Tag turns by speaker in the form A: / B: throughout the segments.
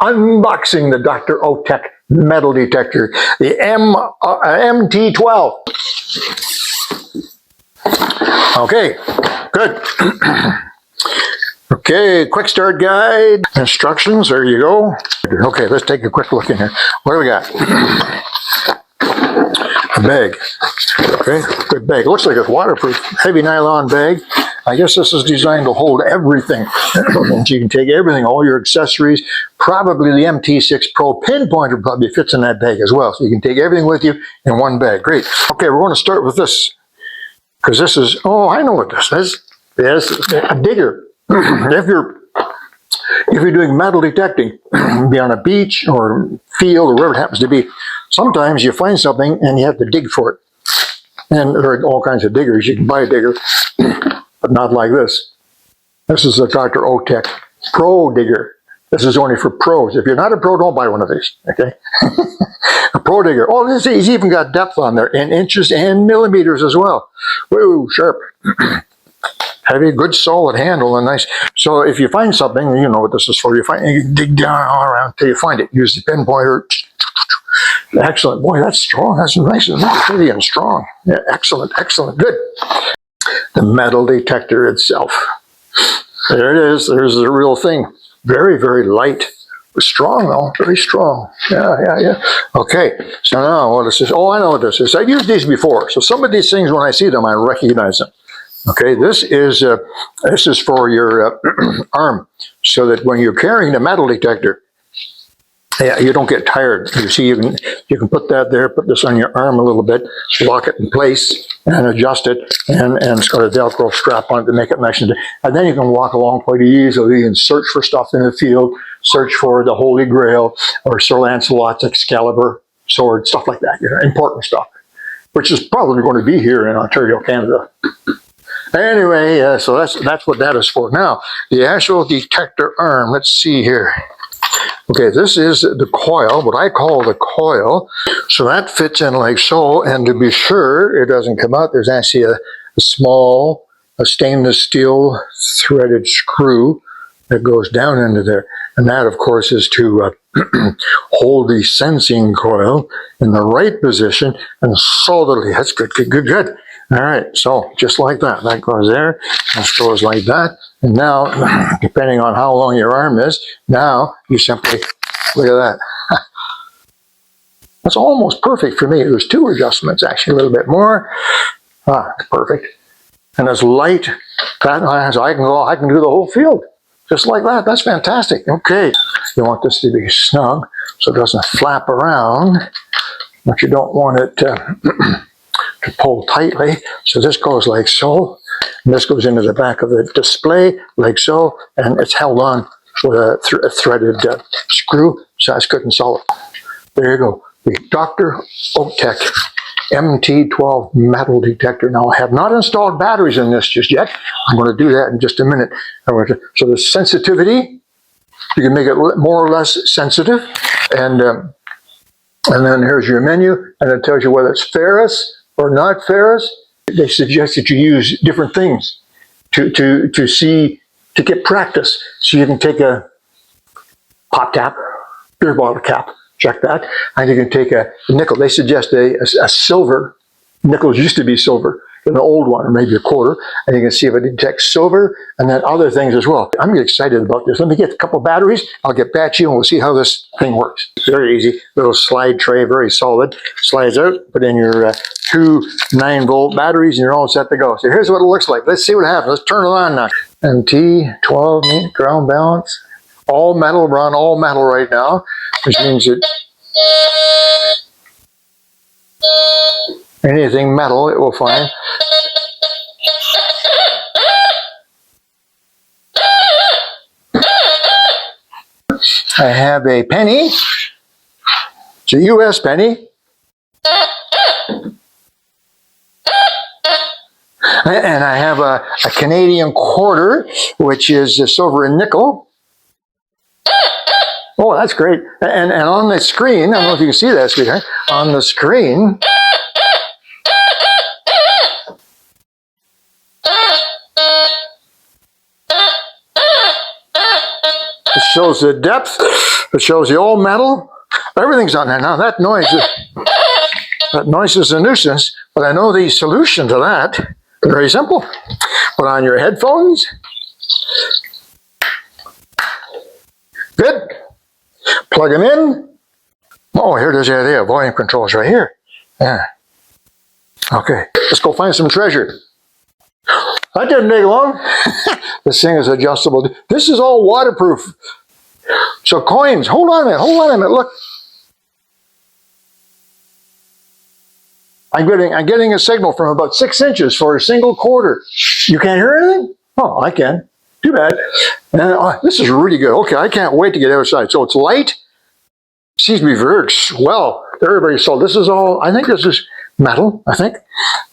A: unboxing the DR.ÖTEK metal detector, the MT-12. Okay, good. Okay, quick start guide, instructions, there you go. Okay, let's take a quick look in here. What do we got? A bag. Okay, good bag. It looks like it's waterproof. Heavy nylon bag. I guess this is designed to hold everything. You can take everything, all your accessories. Probably the MT6 Pro pinpointer probably fits in that bag as well. So you can take everything with you in one bag. Great. Okay, we're going to start with this. Because this is, oh, I know what this is. Yes, a digger. If you're doing metal detecting, be on a beach or field or wherever it happens to be, sometimes you find something and you have to dig for it. And there are all kinds of diggers. You can buy a digger, but not like this. This is a DR.ÖTEK Pro digger. This is only for pros. If you're not a pro, don't buy one of these, okay? A pro digger. Oh, he's even got depth on there, in inches and millimeters as well. Whoa, sharp. Heavy, good, solid handle, and nice. So if you find something, you know what this is for. You can dig down all around until you find it. Use the pinpointer. Excellent. Boy, that's strong. That's nice and pretty and strong. Yeah, excellent, excellent, good. The metal detector itself. There it is. There's the real thing. Very, very light. Strong though, very strong. Yeah. Okay, so now what is this? Oh, I know what this is. I've used these before. So some of these things, when I see them, I recognize them. Okay, this is for your arm, so that when you're carrying the metal detector, you don't get tired. You see, you can put that there, put this on your arm a little bit, lock it in place, and adjust it, and it's got a Velcro strap on it to make it nice, and then you can walk along quite easily and search for stuff in the field, search for the Holy Grail or Sir Lancelot's Excalibur sword, stuff like that. You know, important stuff, which is probably going to be here in Ontario, Canada. Anyway, so that's what that is for. Now, the actual detector arm. Let's see here. Okay, this is the coil, what I call the coil. So that fits in like so, and to be sure it doesn't come out, there's actually a small stainless steel threaded screw that goes down into there. And that, of course, is to hold the sensing coil in the right position and solidly. That's good. All right, so just like that. That goes there, this goes like that. And now, depending on how long your arm is, now you simply, look at that. That's almost perfect for me. There's two adjustments, actually a little bit more. Perfect. And it's light, so I can do the whole field. Just like that. That's fantastic. Okay, you want this to be snug so it doesn't flap around, but you don't want it to pull tightly. So this goes like so, and this goes into the back of the display like so, and it's held on with a threaded screw, so that's good and solid. There you go. The DR.ÖTEK MT-12 metal detector. Now, I have not installed batteries in this just yet. I'm going to do that in just a minute. So the sensitivity, you can make it more or less sensitive, and then here's your menu, and it tells you whether it's ferrous or not ferrous. They suggest that you use different things to get practice. So you can take a pop cap, beer bottle cap, check that, and you can take a nickel. They suggest a silver. Nickels used to be silver, an old one, or maybe a quarter, and you can see if it detects silver, and then other things as well. I'm excited about this. Let me get a couple batteries. I'll get back to you, and we'll see how this thing works. Very easy. Little slide tray, very solid. Slides out. Put in your two 9-volt batteries, and you're all set to go. So here's what it looks like. Let's see what happens. Let's turn it on now. MT-12 ground balance. All metal. We're on all metal right now, which means that anything metal it will find. I have a penny. It's a US penny. And I have a Canadian quarter, which is a silver and nickel. Oh, that's great. And on the screen, I don't know if you can see that, sweetheart, on the screen, shows the depth. It shows the old metal. Everything's on there. Now that noise is a nuisance, but I know the solution to that. Very simple. Put on your headphones. Good. Plug them in. Oh, here there's the idea. Volume controls right here. Yeah. Okay, let's go find some treasure. That didn't take long. This thing is adjustable. This is all waterproof. So coins, hold on a minute, look. I'm getting a signal from about 6 inches for a single quarter. You can't hear anything? Oh, I can. Too bad. And, this is really good. Okay, I can't wait to get outside. So it's light. Seems to be very well. Everybody, so this is all, I think this is metal, I think.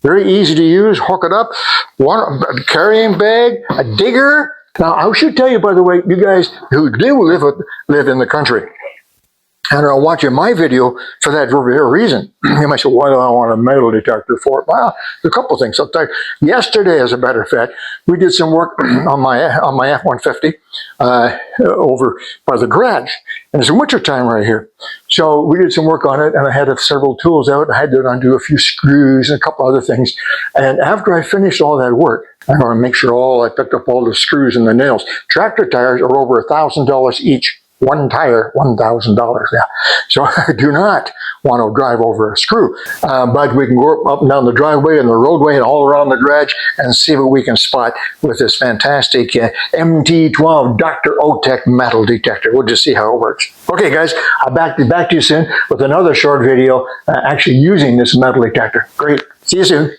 A: Very easy to use. Hook it up. A carrying bag, a digger. Now, I should tell you, by the way, you guys who do live in the country and are watching my video for that very reason. You might say, why do I want a metal detector for it? Well, there's a couple of things. I'll tell you. Yesterday, as a matter of fact, we did some work on my F-150 over by the garage. And it's winter time right here. So we did some work on it, and I had several tools out. I had to undo a few screws and a couple other things. And after I finished all that work, I want to make sure I picked up all the screws and the nails. Tractor tires are over $1,000 each. One tire, $1,000. Yeah. So I do not want to drive over a screw. But we can go up and down the driveway and the roadway and all around the garage and see what we can spot with this fantastic MT-12 DR.ÖTEK metal detector. We'll just see how it works. Okay, guys, I'll back to you soon with another short video actually using this metal detector. Great. See you soon.